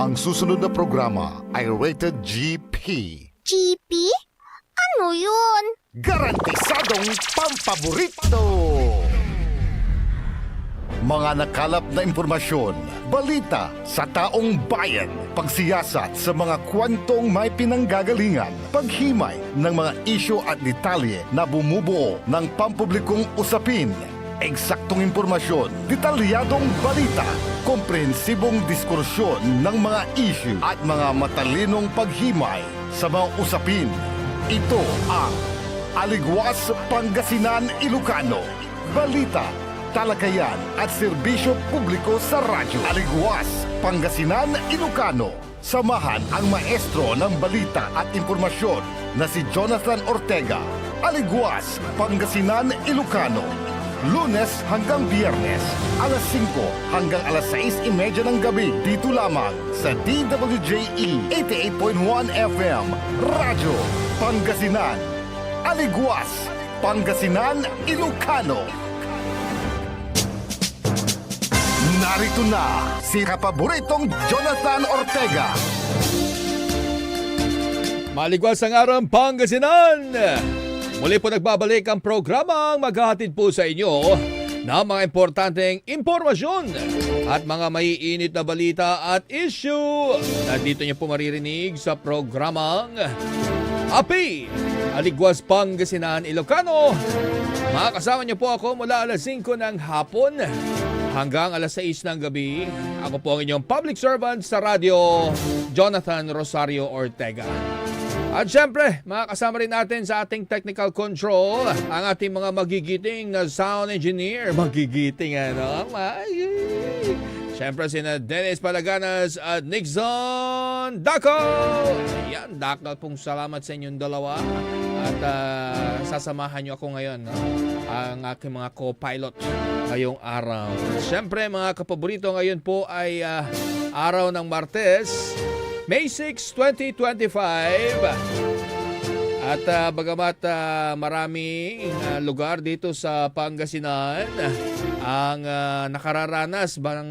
Ang susunod na programa ay rated GP. GP? Ano yun? Garantisadong pampaborito! Mga nakalap na impormasyon, balita sa taong bayan, pagsiyasat sa mga kwentong may pinanggagalingan, paghimay ng mga isyu at detalye na bumubuo ng pampublikong usapin, eksaktong impormasyon, detalyadong balita, komprehensibong diskursyon ng mga isyu at mga matalinong paghimay sa mga usapin. Ito ang Aligwas Pangasinan Ilocano. Balita, talakayan at serbisyo publiko sa radyo. Aligwas Pangasinan Ilocano. Samahan ang maestro ng balita at impormasyon na si Jonathan Ortega. Aligwas Pangasinan Ilocano. Lunes hanggang Biyernes, alas 5 hanggang alas 6:30 ng gabi. Dito lamang sa DWJE 88.1 FM. Radyo Pangasinan. Aligwas Pangasinan Ilocano. Narito na si kapaboritong Jonathan Ortega. Maligwas ang araw Pangasinan! Muli po nagbabalik ang programang maghahatid po sa inyo ng mga importanteng impormasyon at mga maiinit na balita at issue na dito niyo po maririnig sa programang API, Aligwas Pangasinan Ilocano. Makakasama niyo po ako mula alas 5 ng hapon hanggang alas 6 ng gabi. Ako po ang inyong public servant sa radyo, Jonathan Rosario Ortega. At syempre, makakasama rin natin sa ating technical control ang ating mga magigiting na sound engineer. Magigiting ano? Syempre sina Dennis Palaganas at Nixon Daco. Yan, Daco pong salamat sa inyong dalawa. At sasamahan nyo ako ngayon, no? Ang aking mga co-pilot ngayong araw. Syempre mga kapaborito, ngayon po ay araw ng Martes, May 6, 2025. At bagamat maraming lugar dito sa Pangasinan ang nakararanas ng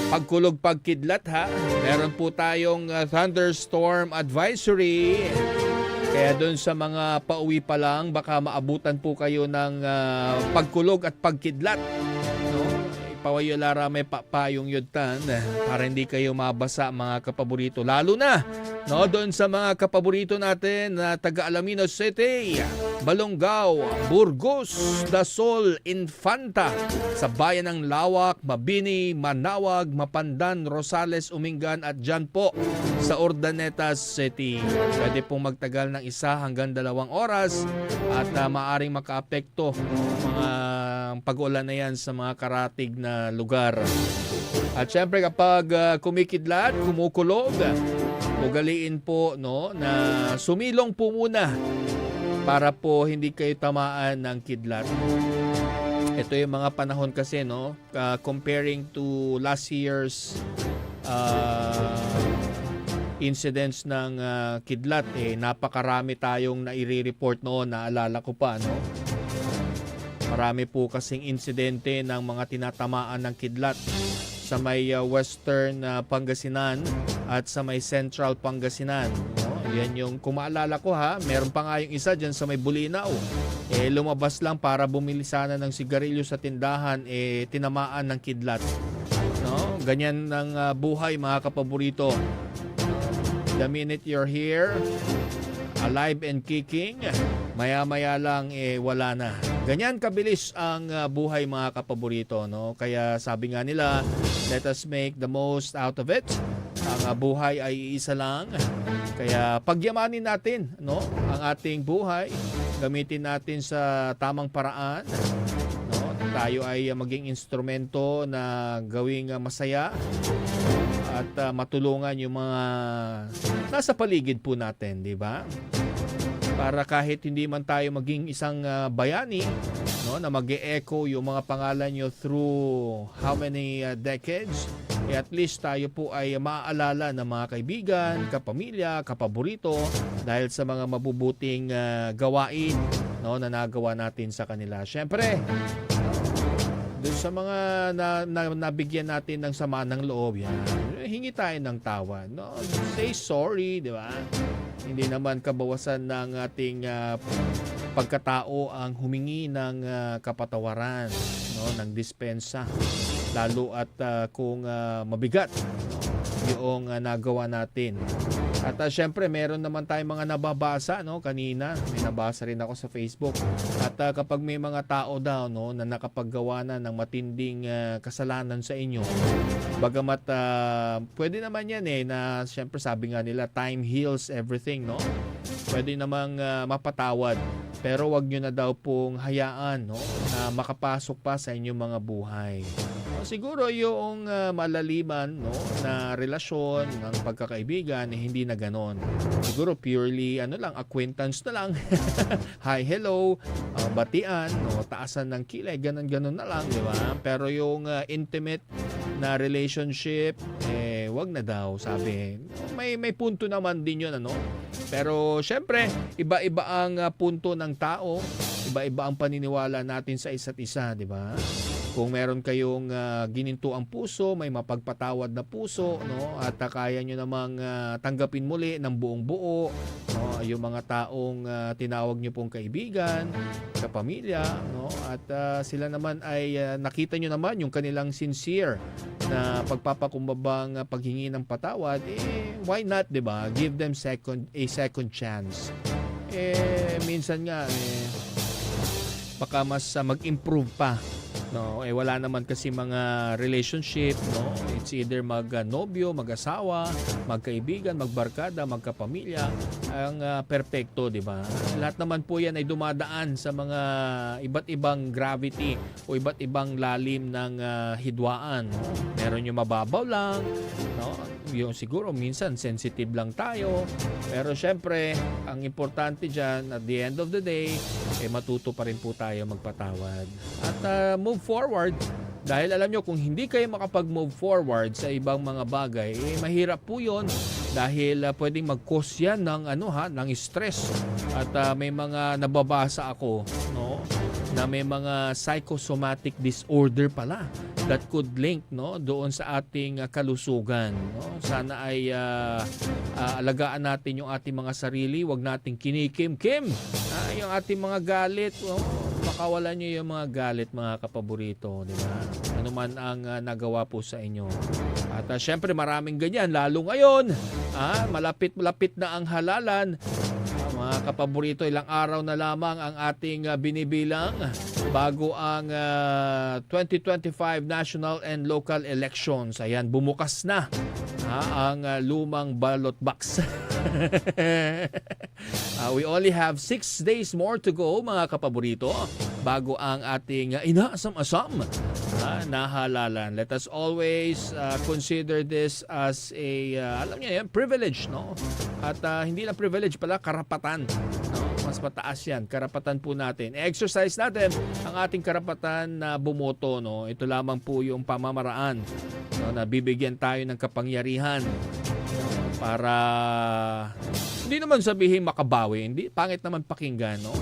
pagkulog pagkidlat ha. Meron po tayong thunderstorm advisory. Kaya doon sa mga pauwi pa lang, baka maabutan po kayo ng pagkulog at pagkidlat. Pawayolara may papayong yutan para hindi kayo mabasa mga kapaborito. Lalo na doon sa mga kapaborito natin na taga Alaminos City, Balongao, Burgos, Dasol, Infanta, sa bayan ng Lawak, Mabini, Manawag, Mapandan, Rosales, Umingan at dyan po sa Urdaneta City. Pwede pong magtagal ng 1 hanggang 2 oras at maaring makaapekto mga pag-ulan na yan sa mga karatig na lugar. At syempre kapag kumikidlat, kumukulog, ugaliin po na sumilong po muna para po hindi kayo tamaan ng kidlat. Ito yung mga panahon kasi comparing to last year's incidents ng kidlat, napakarami tayong naire-report noon, naalala ko pa Marami po kasing insidente ng mga tinatamaan ng kidlat sa may western Pangasinan at sa may central Pangasinan. Yan yung kung maalala ko meron pa nga yung isa dyan sa may Bulinaw. Lumabas lang para bumili sana ng sigarilyo sa tindahan, tinamaan ng kidlat. Ganyan ng buhay mga kapaborito. The minute you're here, alive and kicking, maya-maya lang wala na. Ganyan kabilis ang buhay mga kapaborito, Kaya sabi nga nila, let us make the most out of it. Ang buhay ay iisa lang. Kaya pagyamanin natin, ang ating buhay. Gamitin natin sa tamang paraan. Tayo ay maging instrumento na gawing masaya at matulungan yung mga nasa paligid po natin, di ba? Para kahit hindi man tayo maging isang bayani, na mag-e-echo yung mga pangalan nyo through how many decades, at least tayo po ay maaalala ng mga kaibigan, kapamilya, kapaborito dahil sa mga mabubuting gawain na nagawa natin sa kanila. Siyempre, dun sa mga nabigyan natin ng sama ng loob, yan, hingi tayo ng tawad. No? Say sorry, di ba? Hindi naman kabawasan ng ating pagkatao ang humingi ng kapatawaran, no? Ng dispensa. Lalo at kung mabigat, no? Yung nagawa natin. At syempre, meron naman tayong mga nababasa, no? Kanina, may nabasa rin ako sa Facebook. At kapag may mga tao daw, no, na nakapaggawa na ng matinding kasalanan sa inyo, bagamat pwede naman yan na syempre sabi nga nila, time heals everything, no? Pwede namang mapatawad. Pero wag nyo na daw pong hayaan, no, na makapasok pa sa inyong mga buhay. Siguro yung malaliman, no, na relasyon ng pagkakaibigan hindi na ganon. Siguro purely acquaintance na lang. Hi, hello, batian, no, taasan ng kilay, ganon na lang, di ba? Pero yung intimate na relationship, wag na daw, sabi. May punto naman din yun, ano? Pero syempre, iba-iba ang punto ng tao, iba-iba ang paniniwala natin sa isa't isa, di ba? Kung meron kayong gininto ang puso, may mapagpatawad na puso, no? At kaya nyo namang tanggapin muli ng buong buo, no? Yung mga taong tinawag nyo pong kaibigan, kapamilya, no? At sila naman ay nakita nyo naman yung kanilang sincere na pagpapakumbabang paghingi ng patawad, why not, 'di ba? Give them a second chance. Minsan nga baka mas mag-improve pa. No, wala naman kasi mga relationship, no? It's either mag-nobyo, mag-asawa, magkaibigan, magbarkada, magkapamilya, ang perpekto, 'di ba? Lahat naman po 'yan ay dumadaan sa mga iba't ibang gravity o iba't ibang lalim ng hidwaan, no? Meron yung mababaw lang, no? Yung siguro minsan sensitive lang tayo. Pero syempre, ang importante diyan at the end of the day, matuto pa rin po tayo magpatawad. At move forward. Dahil alam nyo, kung hindi kayo makapag-move forward sa ibang mga bagay, mahirap po yun. Dahil pwedeng mag-cause yan ng, ng stress. At may mga nababasa ako, no, na may mga psychosomatic disorder pala that could link, no, doon sa ating kalusugan, no? Sana ay alagaan natin yung ating mga sarili, wag nating kinikim-kim yung ating mga galit, no? Makawalan nyo yung mga galit, mga kapaborito, di ba? Ano man ang nagawa po sa inyo. At syempre maraming ganyan, lalo ngayon, malapit-malapit na ang halalan. Mga kapaborito, ilang araw na lamang ang ating binibilang bago ang 2025 national and local elections. Ayan, bumukas na ang lumang ballot box. We only have 6 days more to go, mga kapaborito, bago ang ating inaasam-asam na halalan. Let us always consider this as a, alam niyo yan, privilege, no? At hindi lang privilege pala, karapatan. No? Mas mataas yan, karapatan po natin. Exercise natin ang ating karapatan na bumoto, no? Ito lamang po yung pamamaraan, no, na bibigyan tayo ng kapangyarihan para hindi naman sabihin makabawi, hindi pangit naman pakinggan, no?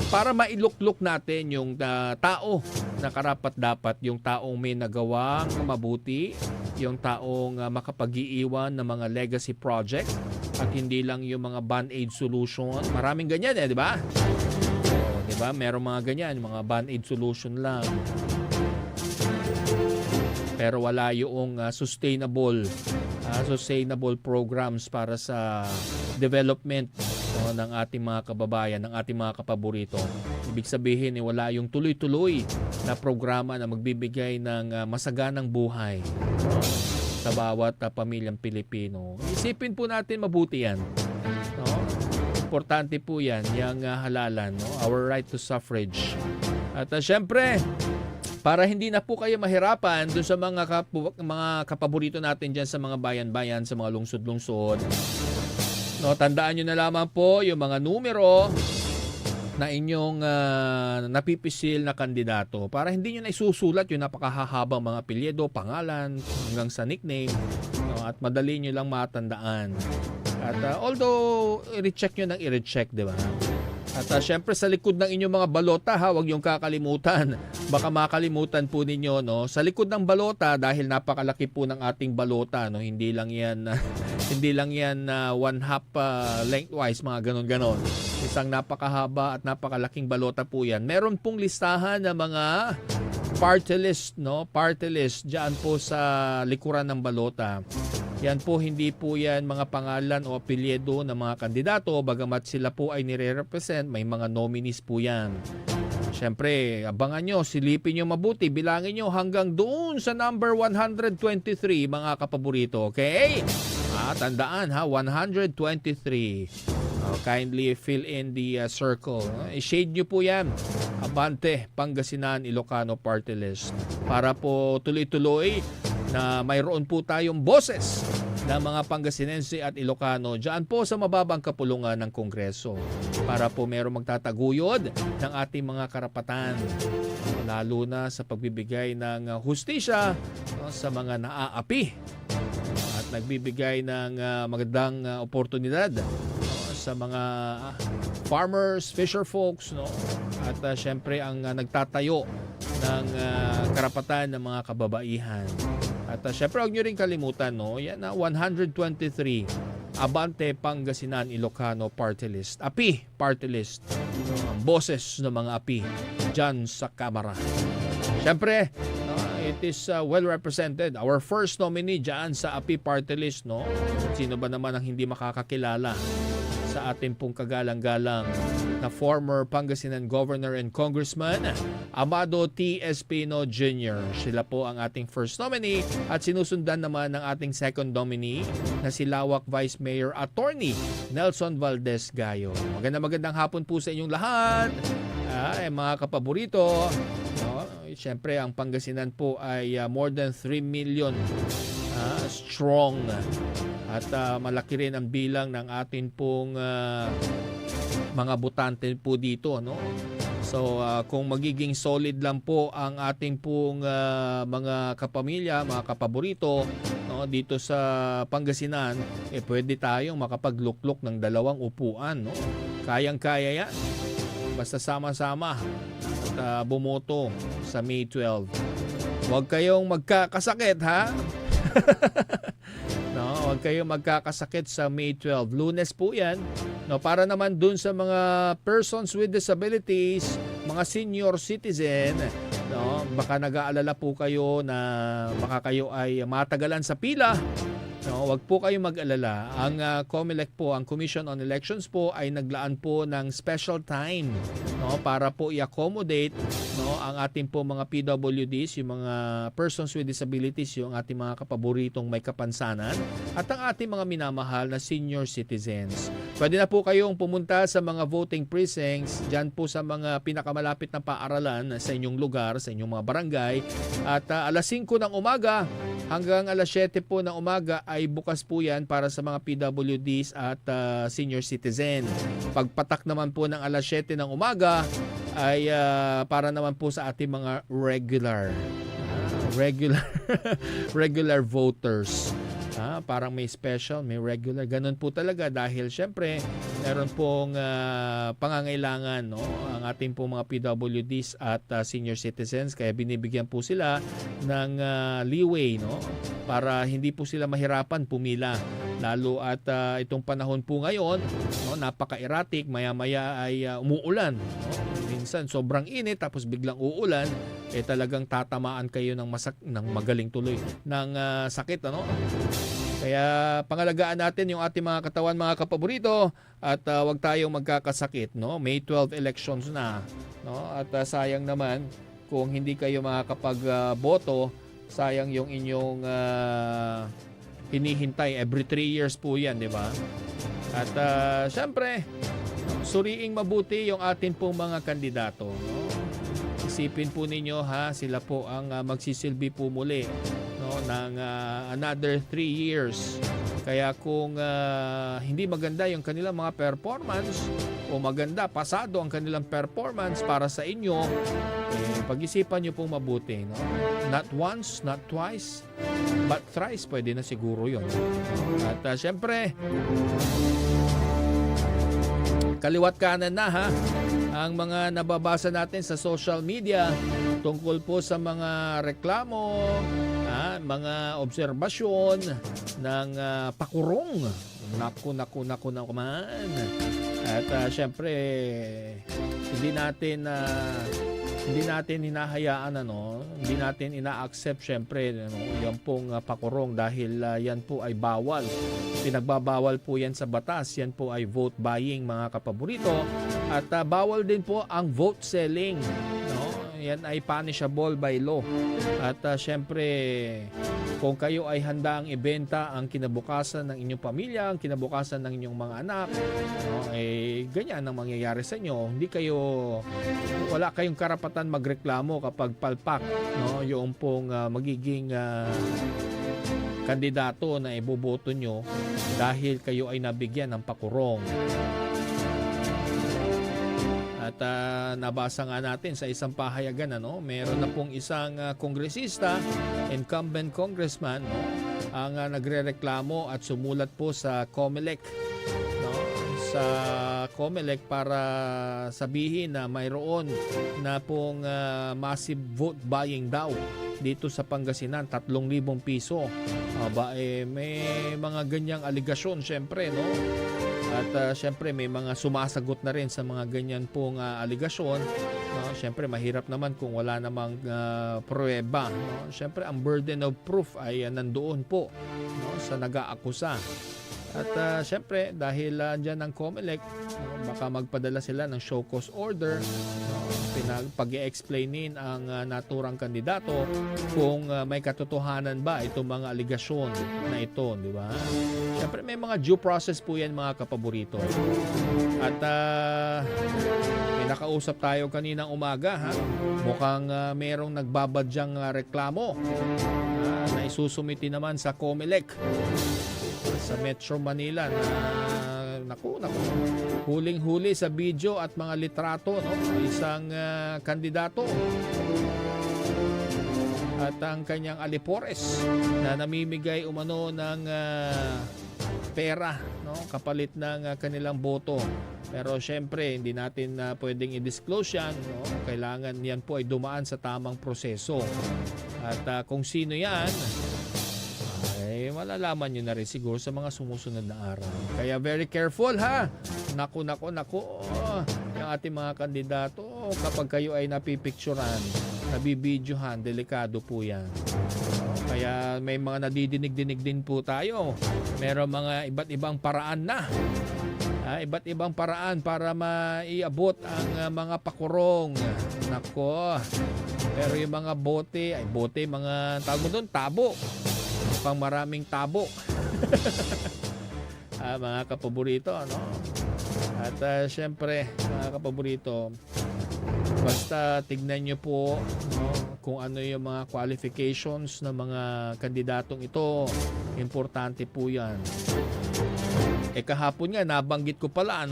Para mailuklok natin yung tao na karapat-dapat, yung taong may nagawang mabuti, yung taong makapag-iiwan ng mga legacy project at hindi lang yung mga band-aid solution. Maraming ganyan di ba? Di ba? Merong mga ganyan, mga band-aid solution lang. Pero wala yung sustainable programs para sa development, no, ng ating mga kababayan, ng ating mga kapaborito. Ibig sabihin, wala yung tuloy-tuloy na programa na magbibigay ng masaganang buhay, no, sa bawat pamilyang Pilipino. Isipin po natin mabuti yan. No? Importante po yan, yung halalan, no? Our right to suffrage. At syempre, para hindi na po kayo mahirapan doon sa mga kapaborito natin dyan sa mga bayan-bayan, sa mga lungsod-lungsod. No, tandaan nyo na lamang po yung mga numero na inyong napipisil na kandidato para hindi nyo na isusulat yung napakahahabang mga apelyido, pangalan, hanggang sa nickname, no, at madali nyo lang matandaan. At although i-recheck nyo ng i-recheck, di ba? At syempre sa likod ng inyong mga balota ha, huwag niyong kakalimutan. Baka makalimutan po ninyo, no? Sa likod ng balota, dahil napakalaki po ng ating balota, no? Hindi lang yan hindi lang yan one half lengthwise, mga ganon-ganon. Isang napakahaba at napakalaking balota po yan. Meron pong listahan ng mga party list, no? Party list diyan po sa likuran ng balota. Yan po, hindi po yan mga pangalan o apelyido ng mga kandidato, bagamat sila po ay nire-represent, may mga nominees po yan. Siyempre, abangan nyo, silipin nyo mabuti, bilangin nyo hanggang doon sa number 123, mga kapaborito, okay? Tandaan ha, 123. Kindly fill in the circle. I-shade nyo po yan. Abante, Pangasinan, Ilocano Party List. Para po tuloy-tuloy na mayroon po tayong boses ng mga Pangasinense at Ilocano dyan po sa mababang kapulungan ng Kongreso. Para po mayroong magtataguyod ng ating mga karapatan. Lalo na sa pagbibigay ng hustisya sa mga naaapi. At nagbibigay ng magandang oportunidad sa mga farmers, fisher folks, no? At syempre ang nagtatayo ng karapatan ng mga kababaihan. At syempre huwag nyo rin kalimutan, no? Yan na 123 Abante Pangasinan Ilocano Party List. API Party List. Ang boses ng mga API dyan sa Kamara. Syempre, it is well represented. Our first nominee dyan sa API Party List, no? Sino ba naman ang hindi makakakilala sa ating pong kagalang-galang na former Pangasinan Governor and Congressman Amado T. Espino Jr. Sila po ang ating first nominee at sinusundan naman ng ating second nominee na si Lawak Vice Mayor Attorney Nelson Valdez Gayo. Magandang hapon po sa inyong lahat. Mga kapaborito, no? Siyempre ang Pangasinan po ay more than 3 million strong at malaki rin ang bilang ng atin pong mga botante po dito, no? So kung magiging solid lang po ang ating pong mga kapamilya, mga kapaborito, no, dito sa Pangasinan, pwede tayong makapagluklok ng 2 upuan, no? Kayang-kaya yan. Basta sama-sama at bumoto sa May 12. Huwag kayong magkakasakit, ha? No, huwag kayong magkakasakit sa May 12. Lunes po 'yan. No, para naman dun sa mga persons with disabilities, mga senior citizen, no, baka nag-aalala po kayo na baka kayo ay matagalan sa pila. No, wag po kayong mag-alala. Ang COMELEC po, ang Commission on Elections po ay naglaan po ng special time, no, para po i-accommodate, no, ang ating po mga PWDs, yung mga persons with disabilities, yung ating mga kapaboritong may kapansanan at ang ating mga minamahal na senior citizens. Pwede na po kayong pumunta sa mga voting precincts diyan po sa mga pinakamalapit na paaralan sa inyong lugar, sa inyong mga barangay at alas 5 ng umaga hanggang alas 7 po ng umaga ay bukas po yan para sa mga PWDs at senior citizen. Pagpatak naman po ng alas 7 ng umaga ay para naman po sa ating mga regular voters. Parang may special, may regular. Ganun po talaga dahil syempre meron pong pangangailangan, no, ang ating pong mga PWDs at senior citizens, kaya binibigyan po sila ng leeway, no, para hindi po sila mahirapan pumila. Lalo at itong panahon po ngayon, no, napaka-erratic, maya-maya ay umuulan, no? Minsan sobrang init tapos biglang uulan, talagang tatamaan kayo ng magaling tuloy ng sakit, ano? Kaya pangalagaan natin yung ating mga katawan, mga kapaborito, at wag tayong magkakasakit, no? May 12 elections na, no? At sayang naman kung hindi kayo makakapag-boto, sayang yung inyong hinihintay. Every 3 years po 'yan, di ba? At syempre, suriing mabuti yung atin pong mga kandidato, no? Isipin po ninyo, ha, sila po ang magsisilbi po muli, no, ng another 3 years. Kaya kung hindi maganda yung kanilang mga performance o maganda, pasado ang kanilang performance para sa inyo, pag-isipan nyo pong mabuti, no? Not once, not twice, but thrice, pwede na siguro yun. At syempre, kaliwat kanan na ha, ang mga nababasa natin sa social media tungkol po sa mga reklamo, mga obserbasyon ng pakurong. Naku naman. At syempre hindi natin hinahayaan hindi natin ina-accept syempre yan pong pakurong dahil yan po ay bawal. Pinagbabawal po yan sa batas. Yan po ay vote buying mga kapaborito at bawal din po ang vote selling. Yan ay punishable by law. At syempre kung kayo ay handang ibenta ang kinabukasan ng inyong pamilya, ang kinabukasan ng inyong mga anak, ganyan ang mangyayari sa inyo. Wala kayong karapatan magreklamo kapag palpak yung pong magiging kandidato na iboboto nyo dahil kayo ay nabigyan ng pakurong. At nabasa nga natin sa isang pahayagan, meron na pong isang kongresista, incumbent congressman, ang nagrereklamo at sumulat po sa COMELEC. Sa COMELEC para sabihin na mayroon na pong massive vote buying daw dito sa Pangasinan, 3,000 piso. May mga ganyang aligasyon syempre, At syempre may mga sumasagot na rin sa mga ganyan pong aligasyon. Syempre mahirap naman kung wala namang pruweba. Syempre ang burden of proof ay nandoon po sa nag-aakusa. At syempre dahil dyan ang COMELEC, baka magpadala sila ng show cause order, pag-i-explainin ang naturang kandidato kung may katotohanan ba itong mga aligasyon na ito, di ba? Syempre may mga due process po yan mga kapaborito. At may nakausap tayo kaninang umaga, mukhang merong nagbabadyang reklamo na isusumiti naman sa COMELEC sa Metro Manila na huling-huli sa video at mga litrato isang kandidato at ang kanyang alipores na namimigay umano ng pera kapalit ng kanilang boto. Pero syempre hindi natin pwedeng i-disclose yan, kailangan yan po ay dumaan sa tamang proseso. At kung sino yan ay malalaman nyo na rin siguro sa mga sumusunod na araw. Kaya very careful ha. Naku. Yung ating mga kandidato, kapag kayo ay napipicturan, nabibidyohan, delikado po yan. Kaya may mga nadidinig-dinig din po tayo. Meron mga iba't ibang paraan na. Iba't ibang paraan para maiabot ang mga pakurong. Nako. Pero yung mga bote, mga tawag mo doon, tabo. Pang maraming tabo. Mga kapaborito, At syempre, mga kapaborito, basta tignan nyo po kung ano yung mga qualifications ng mga kandidatong ito. Importante po yan. Kahapon nga, nabanggit ko pala,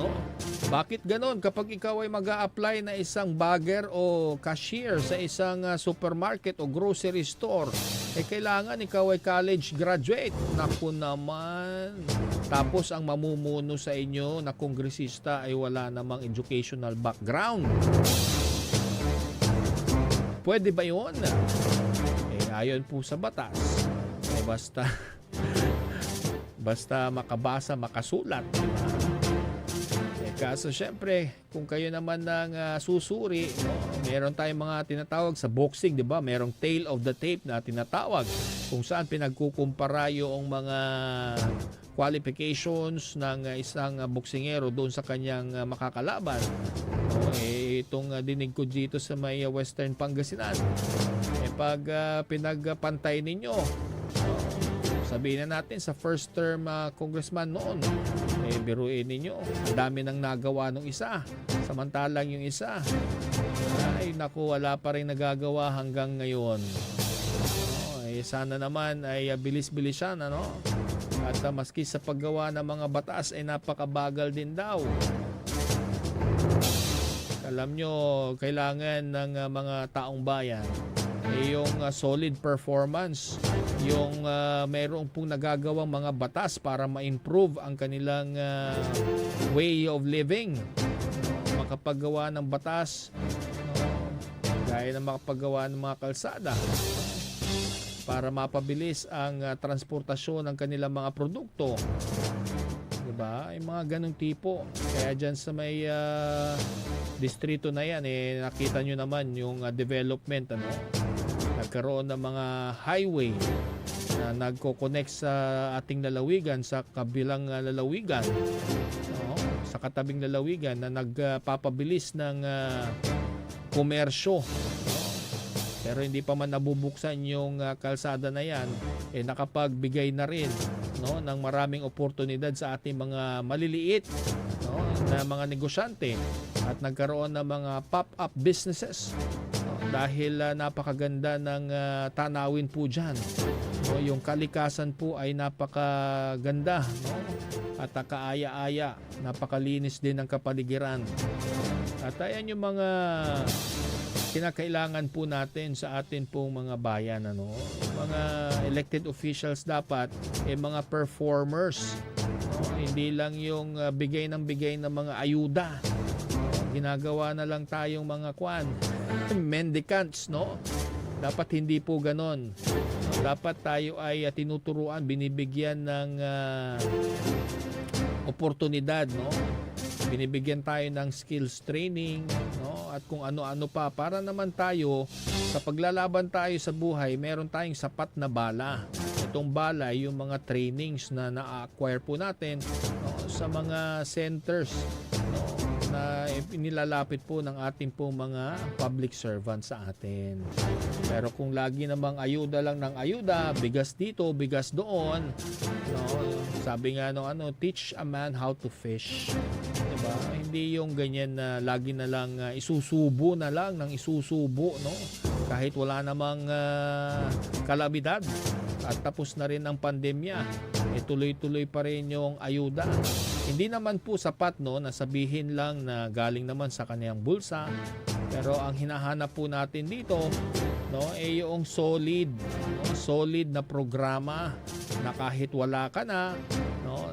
Bakit ganon? Kapag ikaw ay mag-a-apply na isang bagger o cashier sa isang supermarket o grocery store, kailangan ikaw ay college graduate. Naku naman. Tapos ang mamumuno sa inyo na kongresista ay wala namang educational background. Pwede ba yun? Ayon po sa batas. Basta makabasa, makasulat. Kaso syempre, kung kayo naman ng susuri, meron tayong mga tinatawag sa boxing, di ba? Merong tail of the tape na tinatawag kung saan pinagkukumpara yung mga qualifications ng isang boksingero doon sa kanyang makakalaban. Itong dinig ko dito sa may Western Pangasinan, pag pinagpantay ninyo, sabihin na natin sa first term congressman noon, biruin ninyo, ang dami nang nagawa nung isa, samantalang yung isa ay naku, wala pa rin nagagawa hanggang ngayon. Sana naman ay bilis-bilisan, at maski sa paggawa ng mga batas ay napakabagal din daw. Alam nyo, kailangan ng mga taong bayan yung solid performance, yung mayroon pong nagagawang mga batas para ma-improve ang kanilang way of living. Makapaggawa ng batas, gaya ng makapaggawa ng mga kalsada para mapabilis ang transportasyon ng kanilang mga produkto. Diba? Yung mga ganong tipo. Kaya dyan sa may distrito na yan, nakita nyo naman yung development. Nagkaroon ng mga highway na nagko-connect sa ating lalawigan, sa kabilang lalawigan, sa katabing lalawigan na nagpapabilis ng komersyo. Pero hindi pa man nabubuksan yung kalsada na yan, nakapagbigay na rin ng maraming oportunidad sa ating mga maliliit na mga negosyante at nagkaroon ng mga pop-up businesses dahil napakaganda ng tanawin po dyan. Yung kalikasan po ay napakaganda, at kaaya-aya, napakalinis din ng kapaligiran. At ayan yung mga kinakailangan po natin sa atin pong mga bayan. Mga elected officials dapat mga performers. Hindi lang yung bigay ng mga ayuda. Ginagawa na lang tayong mga mendicants, Dapat hindi po ganon. Dapat tayo ay tinuturuan, binibigyan ng oportunidad, binibigyan tayo ng skills training, at kung ano-ano pa para naman tayo sa paglalaban tayo sa buhay, meron tayong sapat na bala. Itong bala yung mga trainings na na-acquire po natin sa mga centers na inilalapit po ng ating po mga public servants sa atin. Pero kung lagi namang ayuda lang ng ayuda, bigas dito, bigas doon, sabi nga teach a man how to fish. Diba? Hindi yung ganyan na lagi na lang isusubo na lang ng isusubo, kahit wala namang kalamidad at tapos na rin ang pandemya, tuloy-tuloy pa rin yung ayuda. Hindi naman po sapat na sabihin lang na galing naman sa kaniyang bulsa, pero ang hinahanap po natin dito yung solid na programa na kahit wala ka na,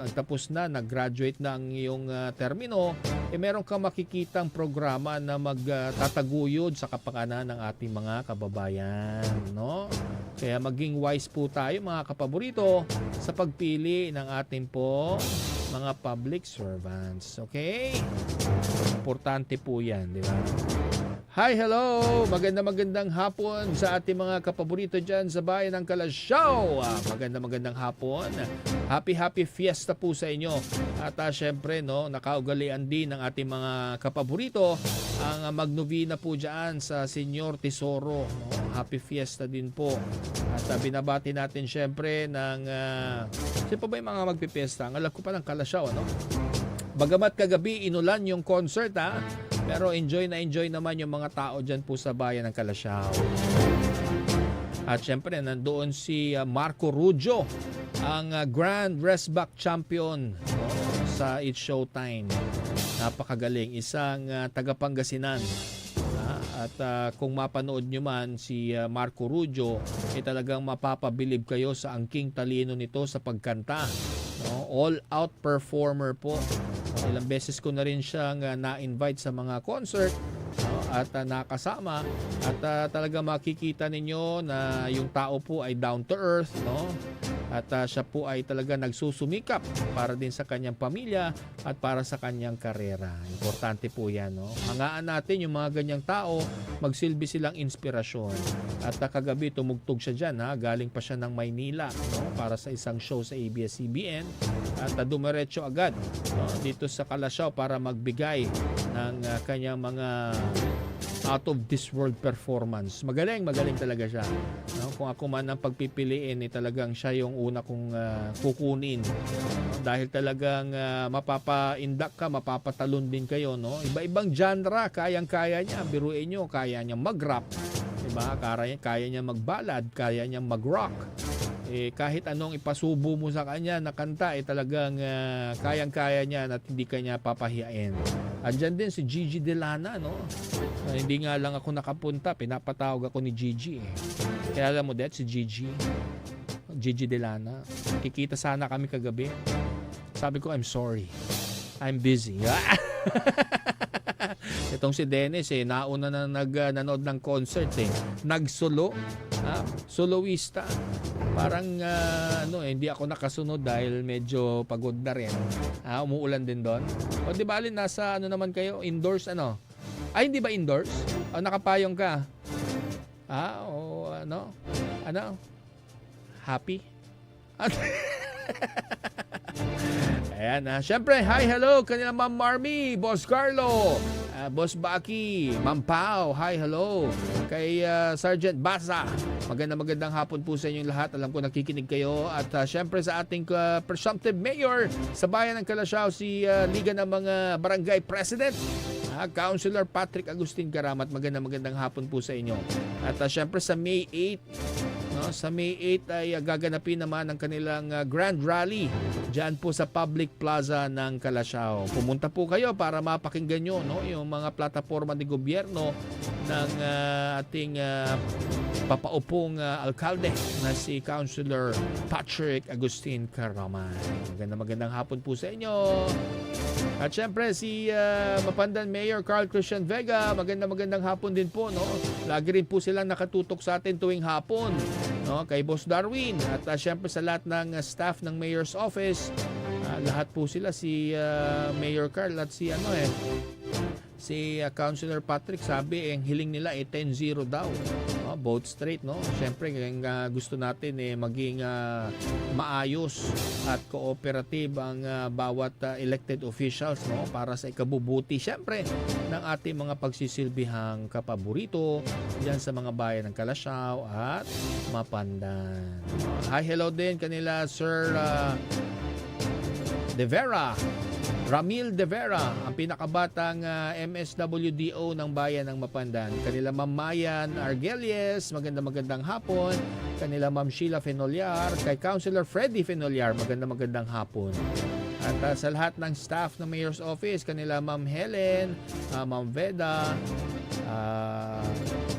nagtapos na, nag-graduate na ang iyong termino, meron kang makikitang programa na magtataguyod sa kapakanan ng ating mga kababayan, Kaya maging wise po tayo, mga kapaborito, sa pagpili ng ating po mga public servants. Okay? Importante po yan, di ba? Hi, hello! Magandang hapon sa ating mga kapaborito dyan sa bayan ng Kalasyaw. Magandang hapon. Happy fiesta po sa inyo. At syempre, nakaugalian din ng ating mga kapaborito ang magnovena po dyan sa Senyor Tesoro. Happy fiesta din po. At binabati natin syempre ng... sino pa ba yung mga magpipiesta? Ang alam ko pa ng Kalasyaw, Bagamat kagabi inulan yung concert, pero enjoy naman yung mga tao dyan po sa bayan ng Kalasyaw. At syempre, nandoon si Marco Rugio, ang Grand Raceback Champion sa It's Showtime. Napakagaling, isang taga-Pangasinan. At kung mapanood nyo man si Marco Rugio, talagang mapapabilib kayo sa angking talino nito sa pagkanta. All-out performer po. Ilang beses ko na rin siyang na-invite sa mga concert at nakasama, at talaga makikita ninyo na yung tao po ay down to earth, at siya po ay talaga nagsusumikap para din sa kanyang pamilya at para sa kanyang karera. Importante po yan, Hangaan natin yung mga ganyang tao, magsilbi silang inspirasyon. At kagabi tumugtog siya dyan, galing pa siya ng Maynila, para sa isang show sa ABS-CBN, at dumiretso agad dito sa Kalasyaw para magbigay ng kanyang mga out of this world performance. Magaling talaga siya. Kung ako man ang pagpipiliin, talagang siya yung una kong kukunin. Dahil talagang mapapaindak ka, mapapatalon din kayo, Iba-ibang genre, kayang-kaya niya. Biruin nyo, kaya niya mag-rap. Diba? Kaya niya mag-ballad, kaya niya mag-rock. kahit anong ipasubo mo sa kanya na kanta, talagang kayang-kaya niya at hindi kanya papahiyain. Andyan din si Gigi Delana, no? Hindi nga lang ako nakapunta, pinapatawag ako ni Gigi. Kaya alam mo, si Gigi Delana. Kikita sana kami kagabi. Sabi ko, I'm sorry. I'm busy. Itong si Dennis nauna na nanood ng concert nagsolo, soloista. Parang hindi ako nakasunod dahil medyo pagod na rin. Umuulan din doon. O di bali nasa naman kayo, indoors Ay hindi ba indoors? O nakapayong ka? Happy? Ayan, syempre, hi, hello, kanila Ma'am Marmy, Boss Carlo, Boss Baki, Ma'am Pao, hi, hello, kay Sergeant Basa, magandang hapon po sa inyong lahat, alam ko nakikinig kayo, at syempre sa ating presumptive mayor sa bayan ng Calasiao, si Liga ng mga Barangay President, Councilor Patrick Agustin Karamat, magandang hapon po sa inyo. At syempre sa May 8, sa May 8 ay gaganapin naman ang kanilang Grand Rally diyan po sa Public Plaza ng Calasiao. Pumunta po kayo para mapakinggan nyo yung mga plataforma ng gobyerno ng ating papaupong alkalde na si Councilor Patrick Agustin Karamat. Magandang hapon po sa inyo. At syempre si Mapandan Mayor Carl Christian Vega, magandang hapon din po, no? Lagi rin po silang nakatutok sa atin tuwing hapon, no? Kay Boss Darwin at syempre sa lahat ng staff ng Mayor's Office, lahat po sila, si Mayor Carl at si si Councilor Patrick, sabi ang hiling nila 10-0 daw. Both straight, no? Syempre gusto natin maging maayos at cooperative ang bawat elected officials, no? Para sa ikabubuti syempre ng ating mga pagsisilbihang kapaborito diyan sa mga bayan ng Calasiao at Mapandan. Hi, hello din kanila Sir De Vera, Ramil De Vera, ang pinakabatang MSWDO ng bayan ng Mapandan. Kanila Ma'am Mayan Argelies, magandang hapon. Kanila Ma'am Sheila Fenoliar, kay Councilor Freddy Fenoliar, magandang hapon. At sa lahat ng staff ng Mayor's Office, kanila Ma'am Helen, Ma'am Veda,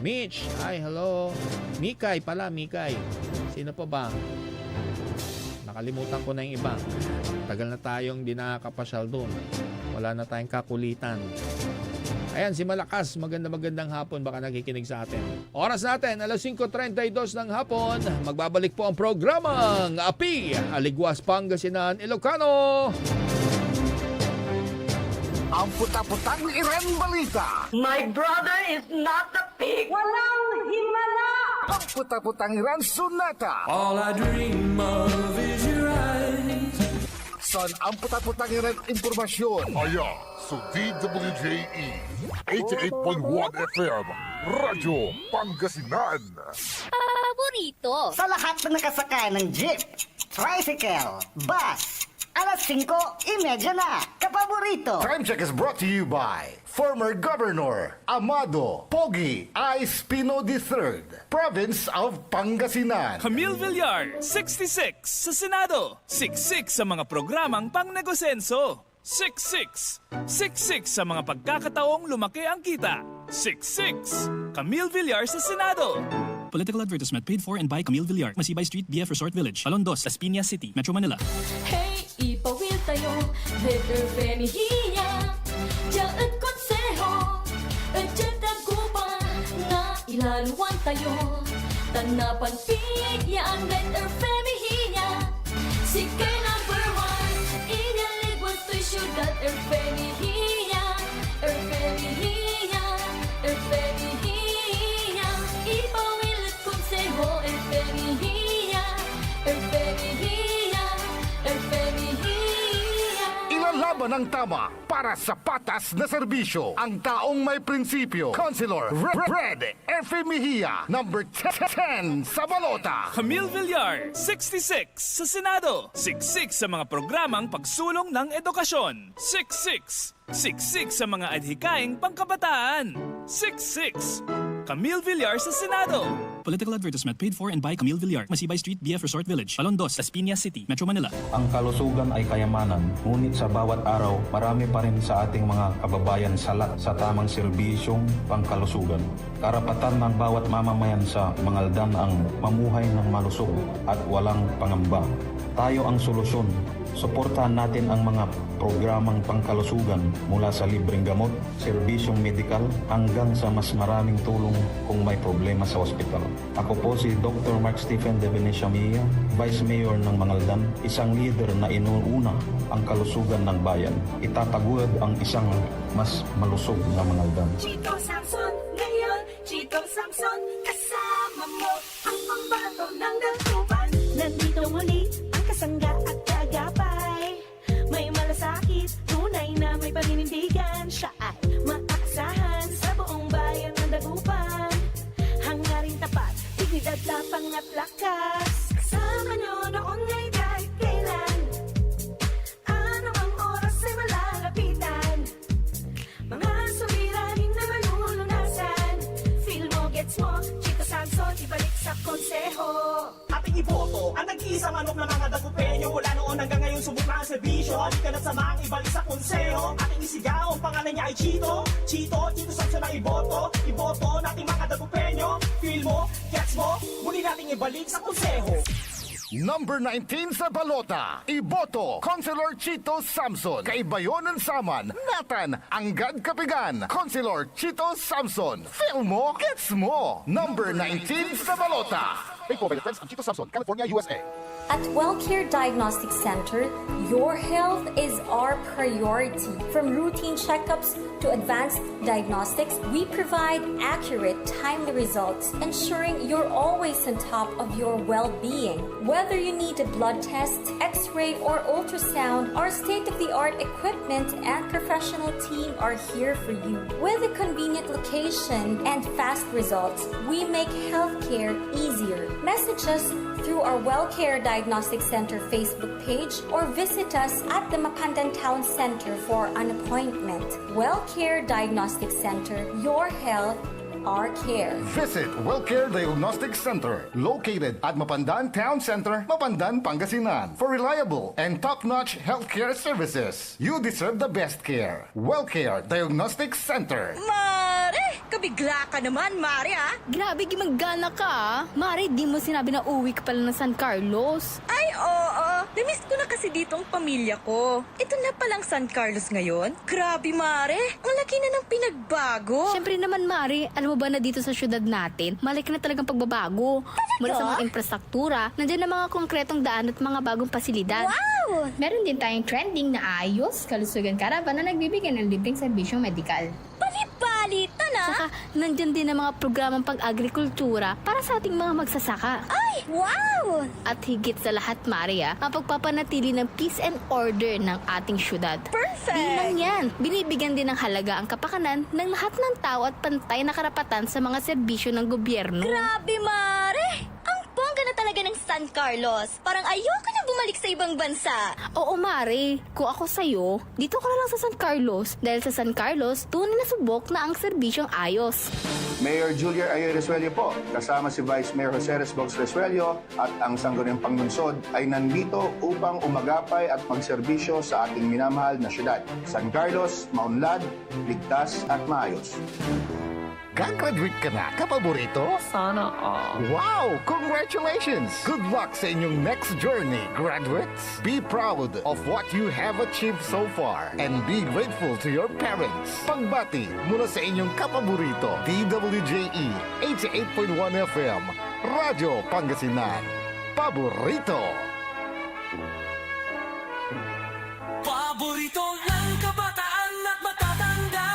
Mitch, hi, hello. Mikay pala, Mikay. Sino pa ba? Nakalimutan ko na yung iba. Tagal na tayong di nakakapasyal doon. Wala na tayong kakulitan. Ayan, si Malakas, magandang hapon, baka nakikinig sa atin. Oras natin, 5:32 ng hapon. Magbabalik po ang programang Api, Aligwas, Pangasinan, Ilocano. Ang puta-putang Iren Balita. My brother is not a pig. Walang himala! Ang puta-putang Iren Sunata. All I dream of is your eyes. Son, ang puta-putang Iren Impormasyon. Aya sa DWJE 88.1 FM Radyo Pangasinan. Paborito. Sa lahat na nakasakay ng jeep, tricycle, bus, alas 5:30 na. Kapaborito. Time check is brought to you by former Governor Amado Pogi I. Spino III, Province of Pangasinan. Camille Villar, 66 sa Senado. 66 sa mga programang pangnegosenso. 66. 66 sa mga pagkakataong lumaki ang kita. 66. Camille Villar sa Senado. Political advertisement paid for and by Camille Villar, Masibay Street, BF Resort Village, Alondos, Las Piñas City, Metro Manila. Hey, ipawil tayo, letter femihiya, at konseho, at tagupa, na ilaluan tayo, tanapan piya ang letter femihiya, si kay number 1, inaligwas to syudad, femihiya, femihiya, femihiya, ipawil at konseho, femihiya, femihiya, femihiya. Ilalaban ng tama para sa patas na serbisyo. Ang taong may prinsipyo. Councilor Red F. Mejia, number 10 sa balota. Camille Villar, 66 sa Senado. 66 sa mga programang pagsulong ng edukasyon. 66. 66 sa mga adhikaing pangkabataan. 66. Camille Villar sa Senado. Political advertisement paid for and by Camille Villar, Masibay Street, BF Resort Village, Alondos, Las Piñas City, Metro Manila. Ang kalusugan ay kayamanan, ngunit sa bawat araw, marami pa rin sa ating mga kababayan salat sa tamang serbisyong pangkalusugan. Karapatan ng bawat mamamayan sa Mangaldan ang mamuhay ng malusog at walang pangamba. Tayo ang solusyon. Suportahan natin ang mga programang pangkalusugan mula sa libreng gamot, serbisyong medikal hanggang sa mas maraming tulong kung may problema sa ospital. Ako po si Dr. Mark Stephen de Venecia Mia, Vice Mayor ng Mangaldan, isang leader na inuuna ang kalusugan ng bayan. Itataguyod ang isang mas malusog na Mangaldan. Chito Samson, ngayon, Chito Samson, kasama mo ang pambato ng dagupan. Nandito muli ang kasangga at kagapay. May malasakit, tunay na may paninindigan. Siya ay maaasahan sa buong bayan ng dagupan. Hangarin tapat, dignidad, tapang at lakas. Kasama nyo noon ngay kahit kailan. Ano ang oras ay malalapitan. Mga suliranin na malulunasan. Feel mo, gets mo, Chito Samson, ibalik sa konseho. Ating iboto ang nag-iisang manok ng mga dagupenyo. Mula noon hanggang ngayon subok na ang serbisyo. Halika na't samaang ibalik sa konseho. Ating isigaw, ang pangalan niya ay Chito. Chito Samson ang iboto. Iboto nating mga dagupenyo. Feel mo, gets mo, muli nating ibalik sa konseho. Number 19 sa balota, iboto, Councilor Chito Samson. Kaibayonan Saman, Nathan, Anggad Kapigan, Councilor Chito Samson. Feel mo, gets mo. Number 19 sa balota. Paid for by the friends of Chito Samson, California, USA. At WellCare Diagnostic Center, your health is our priority. From routine checkups to advanced diagnostics, we provide accurate, timely results, ensuring you're always on top of your well-being. Whether you need a blood test, x-ray, or ultrasound, our state-of-the-art equipment and professional team are here for you. With a convenient location and fast results, we make healthcare easier. Message us through our WellCare Diagnostic Center Facebook page or visit us at the Mapandan Town Center for an appointment. WellCare Diagnostic Center, your health, our care. Visit WellCare Diagnostic Center, located at Mapandan Town Center, Mapandan, Pangasinan. For reliable and top-notch healthcare services, you deserve the best care. WellCare Diagnostic Center. Mare! Kabigla ka naman, Mare, ah! Grabe, gimaggana ka, ah. Mare, di mo sinabi na uwi ka pala ng San Carlos. Ay, oo. Namiss ko na kasi dito ang pamilya ko. Ito na palang San Carlos ngayon. Grabe, Mare. Ang laki na ng pinagbago. Siyempre naman, Mare, alam mo ba na dito sa syudad natin, malaki na talagang pagbabago. Mula sa mga infrastruktura, nandiyan na mga konkretong daan at mga bagong pasilidad. Wow! Meron din tayong trending na ayos, kalusugan karavan na nagbibigay ng libreng serbisyong medikal. Palipalitan, ah! Saka, nandyan din ang mga programang pang-agrikultura para sa ating mga magsasaka. Ay, wow! At higit sa lahat, Maria, ang pagpapanatili ng peace and order ng ating syudad. Perfect! Di lang yan, binibigyan din ng halaga ang kapakanan ng lahat ng tao at pantay na karapatan sa mga serbisyo ng gobyerno. Grabe, Mare! Ang bongga na talaga ng San Carlos. Parang ayoko na bumalik sa ibang bansa. Oo, Mare. Kung ako sa'yo, dito ka na lang sa San Carlos. Dahil sa San Carlos, tunay na subok na ang serbisyong ayos. Mayor Julia Ayo Resuello po, kasama si Vice Mayor Jose Resbox Resuello at ang Sangguniang Panglungsod ay nandito upang umagapay at magserbisyo sa ating minamahal na syudad. San Carlos, maunlad, ligtas at maayos. Gagraduate ka na, kapaborito? Sana all. Wow! Congratulations! Good luck sa inyong next journey, graduates! Be proud of what you have achieved so far and be grateful to your parents. Pagbati mula sa inyong kapaborito, DWJE 88.1 FM, Radyo Pangasinan. Paborito! Paborito ng kabataan at matatanda.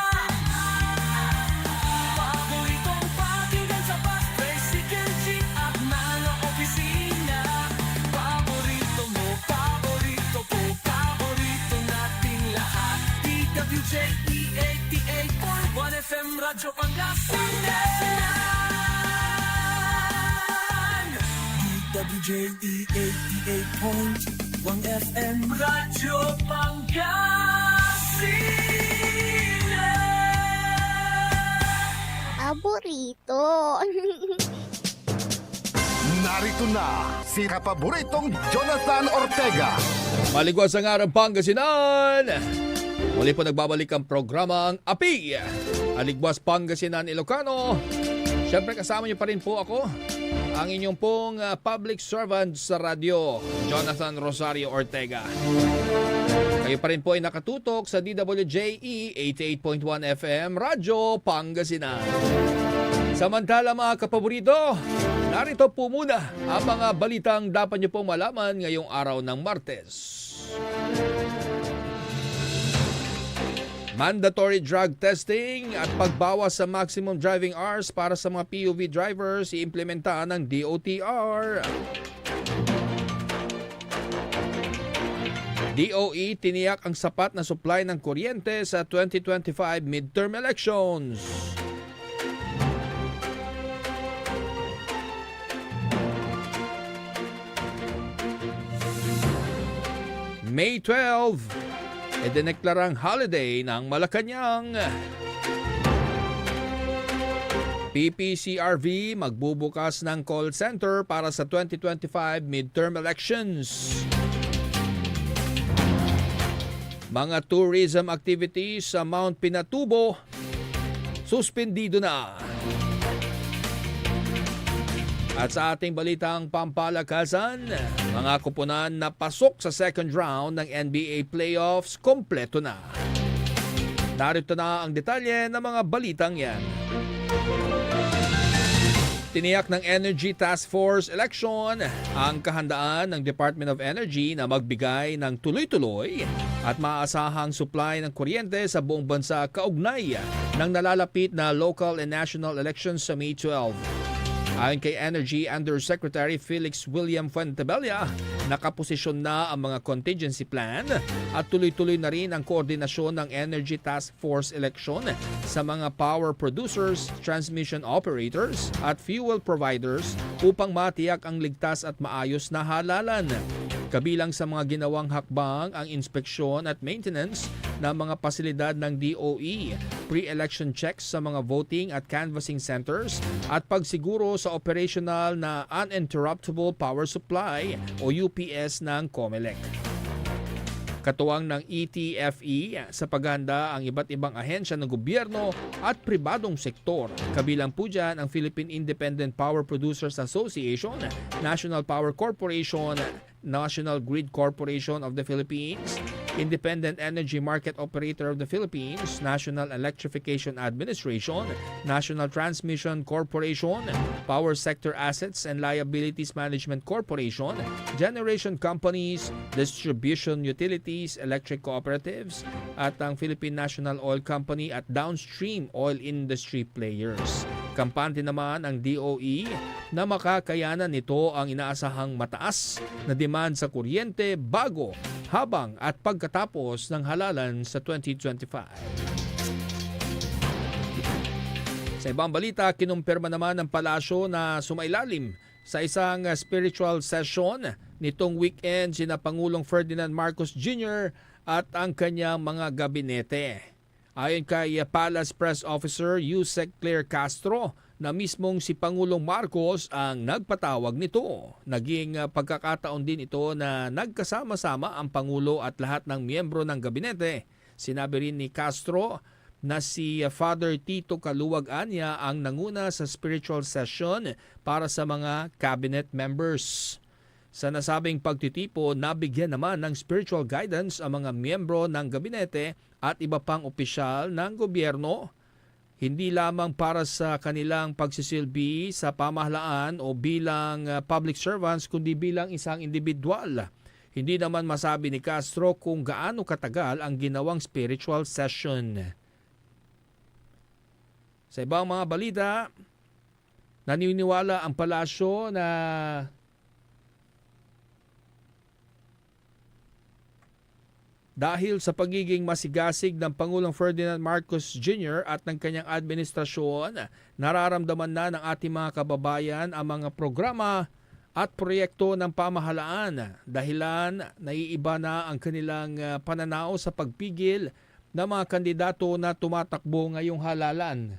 Paboritong pakinggan sa bus, tricycle, jeep at mga opisina. Paborito mo, paborito ko, paborito nating lahat. DWJE 88.1 FM, Radyo Pangasinan. DWJE 88.1 FM, Radyo Pangasinan. Paborito. Narito na si kapaboritong Jonathan Ortega. Maligwas ang araw Pangasinan! Muli po nagbabalik ang programang Api! Aligwas Pangasinan Ilocano. Siyempre kasama niyo pa rin po ako, ang inyong pong public servant sa radyo, Jonathan Rosario Ortega. Kayo pa rin po ay nakatutok sa DWJE 88.1 FM Radyo Pangasinan. Samantala mga kapaborito, narito po muna ang mga balitang dapat niyo pong malaman ngayong araw ng Martes. Mandatory drug testing at pagbawas sa maximum driving hours para sa mga PUV drivers iimplementa ng DOTR. DOE tiniyak ang sapat na supply ng kuryente sa 2025 midterm elections. May 12, idineklarang holiday ng Malacanang. PPCRV magbubukas ng call center para sa 2025 midterm elections. Mga tourism activities sa Mount Pinatubo, suspendido na. At sa ating balitang pampalakasan, mga kupunan na pasok sa second round ng NBA playoffs, kompleto na. Narito na ang detalye ng mga balitang yan. Tiniyak ng Energy Task Force election ang kahandaan ng Department of Energy na magbigay ng tuloy-tuloy at maaasahang supply ng kuryente sa buong bansa kaugnay ng nalalapit na local and national elections sa May 12. Ayon kay Energy Undersecretary Felix William Fuentebella, nakaposisyon na ang mga contingency plan at tuloy-tuloy na rin ang koordinasyon ng Energy Task Force election sa mga power producers, transmission operators at fuel providers upang matiyak ang ligtas at maayos na halalan. Kabilang sa mga ginawang hakbang ang inspeksyon at maintenance ng mga pasilidad ng DOE, pre-election checks sa mga voting at canvassing centers at pagsiguro sa operational na uninterruptible power supply o UPS ng COMELEC. Katuwang ng ETFE sa paghanda ang iba't ibang ahensya ng gobyerno at pribadong sektor. Kabilang po dyan ang Philippine Independent Power Producers Association, National Power Corporation, National Grid Corporation of the Philippines, Independent Energy Market Operator of the Philippines, National Electrification Administration, National Transmission Corporation, Power Sector Assets and Liabilities Management Corporation, Generation Companies, Distribution Utilities, Electric Cooperatives, at ang Philippine National Oil Company at downstream oil industry players. Kampante naman ang DOE na makakayanan nito ang inaasahang mataas na demand sa kuryente bago, habang at pagkatapos ng halalan sa 2025. Sa ibang balita, kinumpirma naman ng palasyo na sumailalim sa isang spiritual session nitong weekend sina Pangulong Ferdinand Marcos Jr. at ang kanyang mga gabinete. Ayon kay Palace Press Officer Yusek Claire Castro, na mismong si Pangulong Marcos ang nagpatawag nito. Naging pagkakataon din ito na nagkasama-sama ang Pangulo at lahat ng miyembro ng gabinete. Sinabi rin ni Castro na si Father Tito Kaluwag-Anya ang nanguna sa spiritual session para sa mga cabinet members. Sa nasabing pagtitipo, nabigyan naman ng spiritual guidance ang mga miyembro ng gabinete at iba pang opisyal ng gobyerno, hindi lamang para sa kanilang pagsisilbi sa pamahalaan o bilang public servants, kundi bilang isang individual. Hindi naman masabi ni Castro kung gaano katagal ang ginawang spiritual session. Sa ibang mga balita, naniniwala ang palasyo na dahil sa pagiging masigasig ng Pangulong Ferdinand Marcos Jr. at ng kanyang administrasyon, nararamdaman na ng ating mga kababayan ang mga programa at proyekto ng pamahalaan. Dahilan, naiiba na ang kanilang pananaw sa pagpigil ng mga kandidato na tumatakbo ngayong halalan.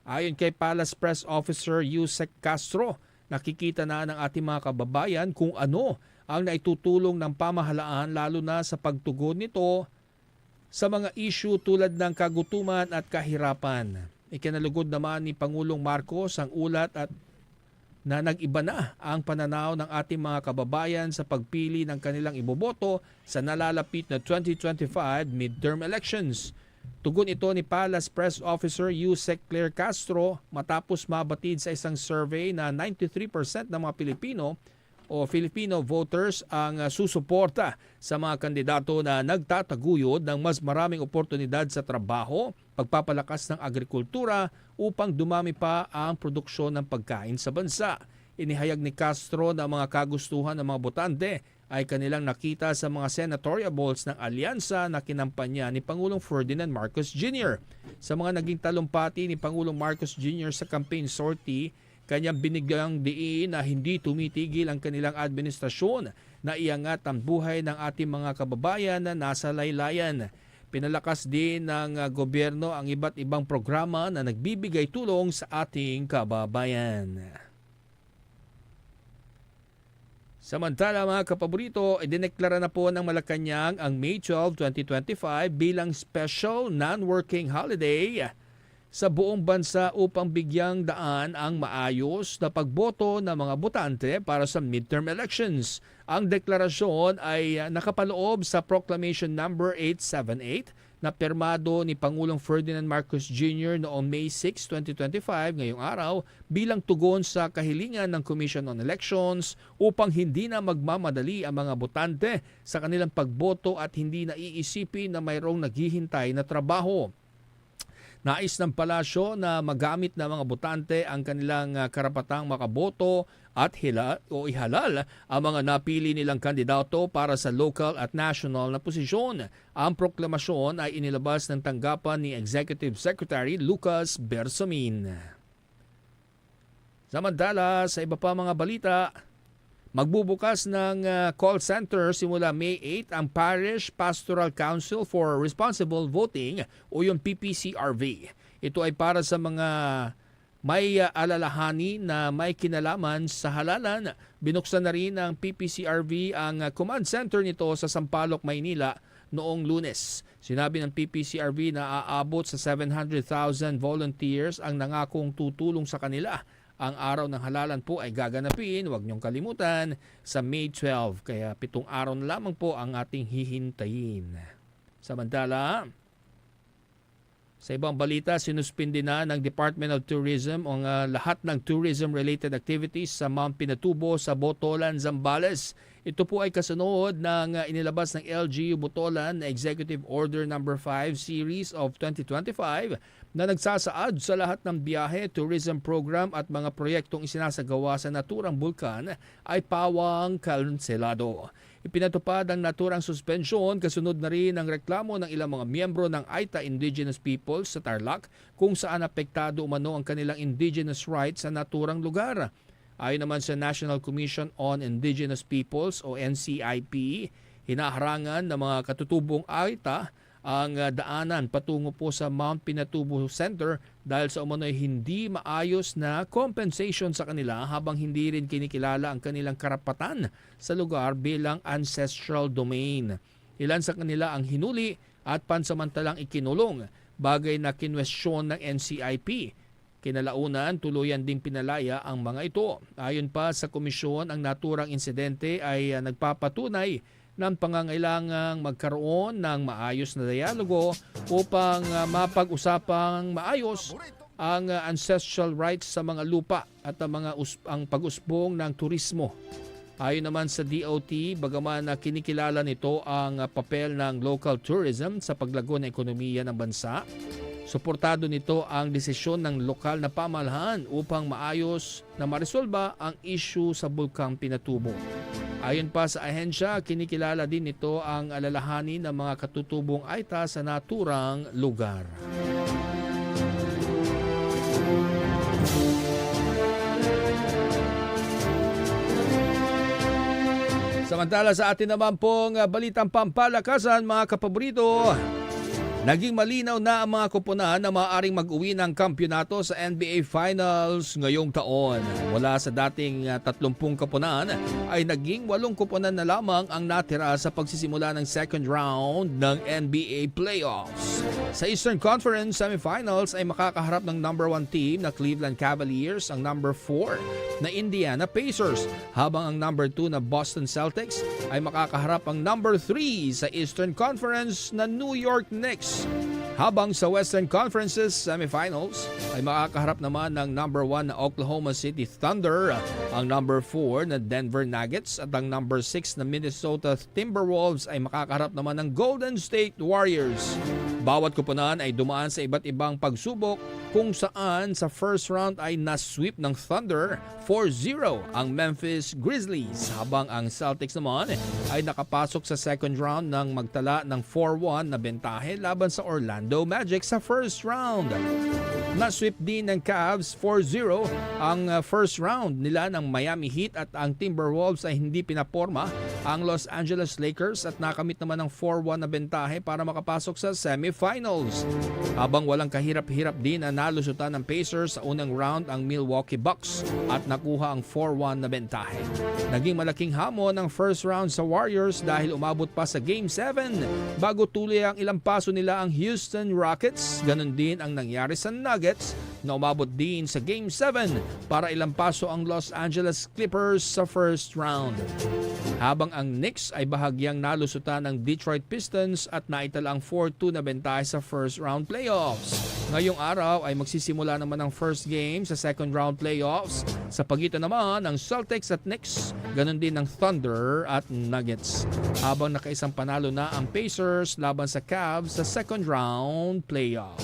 Ayon kay Palace Press Officer Yusek Castro, nakikita na ng ating mga kababayan kung ano ang naitutulong ng pamahalaan lalo na sa pagtugon nito sa mga issue tulad ng kagutuman at kahirapan. Ikinalugod naman ni Pangulong Marcos ang ulat at na nag-iba na ang pananaw ng ating mga kababayan sa pagpili ng kanilang iboboto sa nalalapit na 2025 midterm elections. Tugon ito ni Palace Press Officer Yusek Claire Castro matapos mabatid sa isang survey na 93% ng mga Filipino voters ang susuporta sa mga kandidato na nagtataguyod ng mas maraming oportunidad sa trabaho, pagpapalakas ng agrikultura upang dumami pa ang produksyon ng pagkain sa bansa. Inihayag ni Castro na mga kagustuhan ng mga botante ay kanilang nakita sa mga senatorial balls ng alyansa na kinampanya ni Pangulong Ferdinand Marcos Jr. Sa mga naging talumpati ni Pangulong Marcos Jr. sa campaign sortie, kanyang binigyang diin na hindi tumitigil ang kanilang administrasyon na iangat ang buhay ng ating mga kababayan na nasa laylayan. Pinalakas din ng gobyerno ang iba't ibang programa na nagbibigay tulong sa ating kababayan. Samantala mga kapaborito, idineklara na po ng Malacanang ang May 12, 2025 bilang special non-working holiday sa buong bansa upang bigyang daan ang maayos na pagboto ng mga botante para sa midterm elections. Ang deklarasyon ay nakapaloob sa Proclamation Number 878 na pirmado ni Pangulong Ferdinand Marcos Jr. noong May 6, 2025 ngayong araw bilang tugon sa kahilingan ng Commission on Elections upang hindi na magmamadali ang mga botante sa kanilang pagboto at hindi na iisipin na mayroong naghihintay na trabaho. Nais ng palasyo na magamit ng mga botante ang kanilang karapatang makaboto at ihalal ang mga napili nilang kandidato para sa local at national na posisyon. Ang proklamasyon ay inilabas ng tanggapan ni Executive Secretary Lucas Bersamin. Samantala, sa iba pa mga balita, magbubukas ng call center simula May 8 ang Parish Pastoral Council for Responsible Voting o yung PPCRV. Ito ay para sa mga may alalahani na may kinalaman sa halalan. Binuksan na rin ng PPCRV ang command center nito sa Sampaloc, Maynila noong Lunes. Sinabi ng PPCRV na aabot sa 700,000 volunteers ang nangakong tutulong sa kanila. Ang araw ng halalan po ay gaganapin, huwag niyong kalimutan, sa May 12. Kaya 7 araw na lamang po ang ating hihintayin. Samantala, sa ibang balita, sinuspindi na ng Department of Tourism ang lahat ng tourism-related activities sa Mount Pinatubo sa Botolan, Zambales. Ito po ay kasunod ng inilabas ng LGU Botolan na Executive Order No. 5 Series of 2025 na nagsasaad sa lahat ng biyahe, tourism program at mga proyektong isinasagawa sa naturang bulkan ay pawang kanselado. Ipinatupad ang naturang suspensyon kasunod na rin ang reklamo ng ilang mga miyembro ng Aita Indigenous Peoples sa Tarlac kung saan apektado umano ang kanilang indigenous rights sa naturang lugar. Ayon naman sa National Commission on Indigenous Peoples o NCIP, hinaharangan ng mga katutubong Aita ang daanan patungo po sa Mount Pinatubo Center dahil sa umano'y hindi maayos na compensation sa kanila habang hindi rin kinikilala ang kanilang karapatan sa lugar bilang ancestral domain. Ilan sa kanila ang hinuli at pansamantalang ikinulong, bagay na kinwestiyon ng NCIP. Kinalaunan, tuluyan ding pinalaya ang mga ito. Ayon pa sa komisyon, ang naturang insidente ay nagpapatunay ng pangangailangang magkaroon ng maayos na dialogo upang mapag-usapang maayos ang ancestral rights sa mga lupa at ang pag-usbong ng turismo. Ayon naman sa DOT, bagaman na kinikilala nito ang papel ng local tourism sa paglago ng ekonomiya ng bansa, suportado nito ang desisyon ng lokal na pamahalaan upang maayos na maresolba ang issue sa Bulkang Pinatubo. Ayon pa sa ahensya, kinikilala din nito ang alalahanin ng mga katutubong Aita sa naturang lugar. Samantala sa atin naman pong balitang pampalakasan mga kapaborito, Naging malinaw na ang mga koponan na maaaring mag-uwi ng kampyonato sa NBA Finals ngayong taon. Mula sa dating 30 koponan ay naging 8 koponan na lamang ang natira sa pagsisimula ng second round ng NBA Playoffs. Sa Eastern Conference Semifinals ay makakaharap ng number 1 team na Cleveland Cavaliers ang number 4 na Indiana Pacers, habang ang number 2 na Boston Celtics ay makakaharap ang number 3 sa Eastern Conference na New York Knicks. Habang sa Western Conferences Semifinals ay makakaharap naman ng number 1 na Oklahoma City Thunder, ang number 4 na Denver Nuggets at ang number 6 na Minnesota Timberwolves ay makakaharap naman ng Golden State Warriors. Bawat koponan ay dumaan sa iba't ibang pagsubok kung saan sa first round ay na-sweep ng Thunder 4-0 ang Memphis Grizzlies, habang ang Celtics naman ay nakapasok sa second round ng magtala ng 4-1 na bentahe laban sa Orlando Magic sa first round. Na-sweep din ng Cavs 4-0 ang first round nila ng Miami Heat, at ang Timberwolves ay hindi pinaporma ang Los Angeles Lakers at nakamit naman ng 4-1 na bentahe para makapasok sa semifinals. Habang walang kahirap-hirap din na nalusutan ng Pacers sa unang round ang Milwaukee Bucks at nakuha ang 4-1 na bentahe. Naging malaking hamon ang first round sa Warriors dahil umabot pa sa Game 7 bago tuloy ang ilang paso nila ang Houston Rockets. Ganon din ang nangyari sa Nuggets na umabot din sa Game 7 para ilang paso ang Los Angeles Clippers sa first round. Habang ang Knicks ay bahagyang nalusutan ng Detroit Pistons at naitala ang 4-2 na bentahe sa first round playoffs. Ngayong araw ay magsisimula naman ang first game sa second round playoffs sa pagitan naman ng Celtics at Knicks, ganon din ng Thunder at Nuggets. Habang nakaisang panalo na ang Pacers laban sa Cavs sa second round playoffs.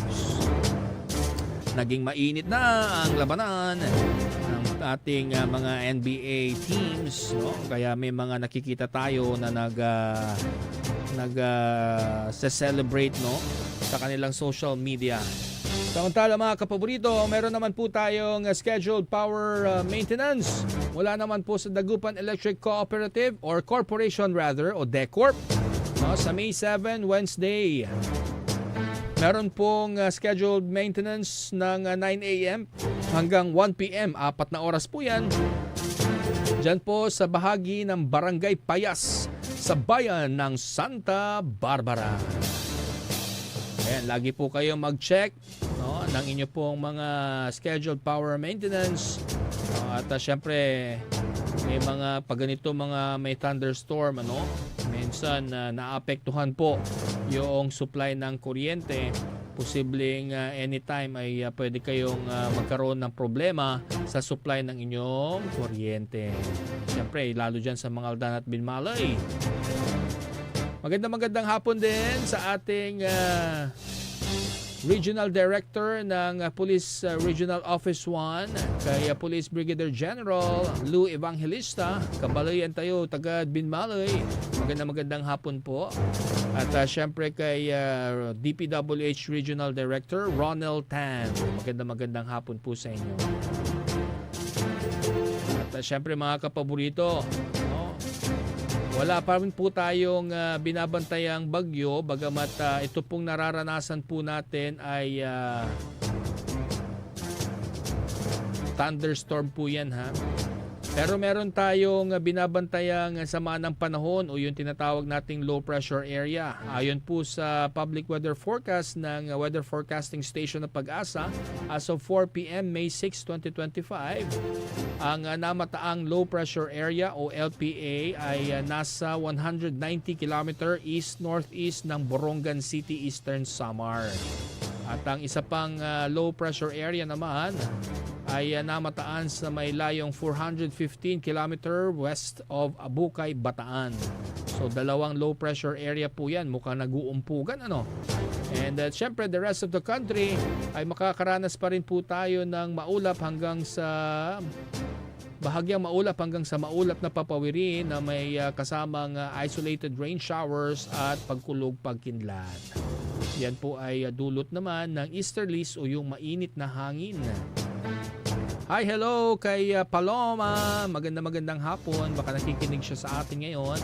Naging mainit na ang labanan ng ating mga NBA teams, no? Kaya may mga nakikita tayo na nag-celebrate, no, sa kanilang social media. Samantala mga kapaborito, meron naman po tayong scheduled power maintenance mula naman po sa Dagupan Electric Cooperative or Corporation rather, o DECORP, no, sa May 7, Wednesday. Meron pong scheduled maintenance ng 9 a.m. hanggang 1 p.m. 4 na oras po yan. Diyan po sa bahagi ng Barangay Payas sa bayan ng Santa Barbara. Ayan, lagi po kayo mag-check, no, ng inyo pong mga scheduled power maintenance. At syempre, may mga pag ganito mga may thunderstorm, ano, minsan naapektuhan po yung supply ng kuryente. Posibleng anytime ay pwede kayong magkaroon ng problema sa supply ng inyong kuryente. Siyempre, lalo dyan sa mga Aldan at Binmalay. Magandang hapon din sa ating Regional Director ng Police Regional Office 1, kay Police Brigadier General Lou Evangelista. Kabalayan tayo, taga Binmalay. Magandang hapon po. At syempre kay DPWH Regional Director Ronald Tan. Magandang hapon po sa inyo. At syempre mga kapaborito, wala pa rin po tayong binabantayang bagyo, bagamat ito pong nararanasan po natin ay thunderstorm po yan, ha. Pero meron tayong binabantayang sama ng panahon o yung tinatawag nating low pressure area. Ayon po sa public weather forecast ng Weather Forecasting Station ng Pag-asa, as of 4 p.m. May 6, 2025, ang namataang low pressure area o LPA ay nasa 190 km east-northeast ng Borongan City, Eastern Samar. At ang isa pang low pressure area naman ay namataan sa may layong 415 km west of Abukay, Bataan. So dalawang low pressure area po yan, mukhang nag-uumpugan, ano. And syempre the rest of the country ay makakaranas pa rin po tayo ng maulap hanggang sa bahagyang maulap hanggang sa maulap na papawirin na may kasamang isolated rain showers at pagkulog pagkinlad. Yan po ay dulot naman ng easterlies o yung mainit na hangin. Hi, hello kay Paloma. Magandang hapon. Baka nakikinig siya sa atin ngayon.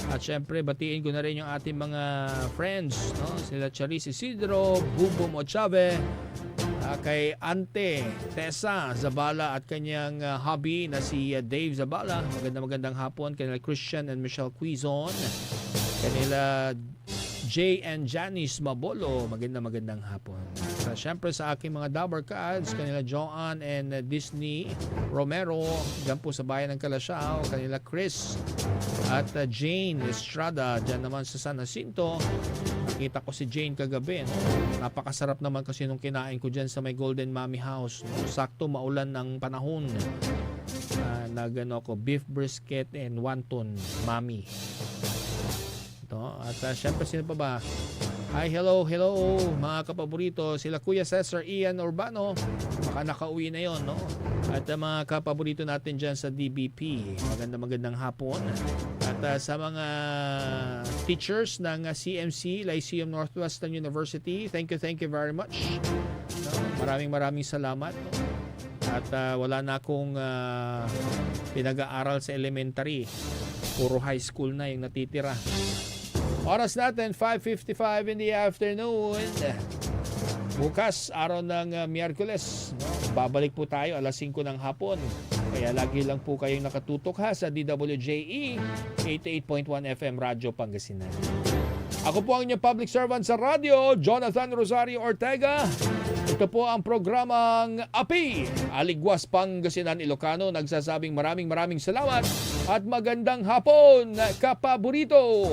At syempre, batiin ko na rin yung ating mga friends, no? Sila Charis Isidro, Bubo Mochave, kay Ante Tessa Zabala at kanyang hubby na si Dave Zabala. Magandang hapon. Kanila Christian and Michelle Quizon. Kanila Jay and Janice Mabolo, magandang hapon. Siyempre sa aking mga Dabber Cats, kanila Joan and Disney Romero, dyan po sa bayan ng Calasiao, kanila Chris at Jane Estrada, dyan naman sa San Jacinto. Nakita ko si Jane kagabi, no? Napakasarap naman kasi nung kinain ko dyan sa may Golden Mommy House, no? Sakto maulan ng panahon. Nagano ko, beef brisket and wonton mommy. At syempre sino pa ba? Hi, hello mga kapaborito, sila Kuya Cesar Ian Urbano, baka nakauwi na yon, no? At mga kapaborito natin dyan sa DBP, magandang hapon. At sa mga teachers ng CMC Lyceum Northwestern University, thank you very much, no? Maraming salamat, no? At wala na akong pinag-aaral sa elementary, puro high school na yung natitira. Oras natin, 5:55 in the afternoon. Bukas, araw ng Miyerkules, no? Babalik po tayo alas 5 ng hapon. Kaya lagi lang po kayong nakatutok ha sa DWJE 88.1 FM Radyo Pangasinan. Ako po ang inyong public servant sa radyo, Jonathan Rosario Ortega. Ito po ang programang API, Aligwas Pangasinan Ilocano. Nagsasabing maraming salamat at magandang hapon, kapaborito.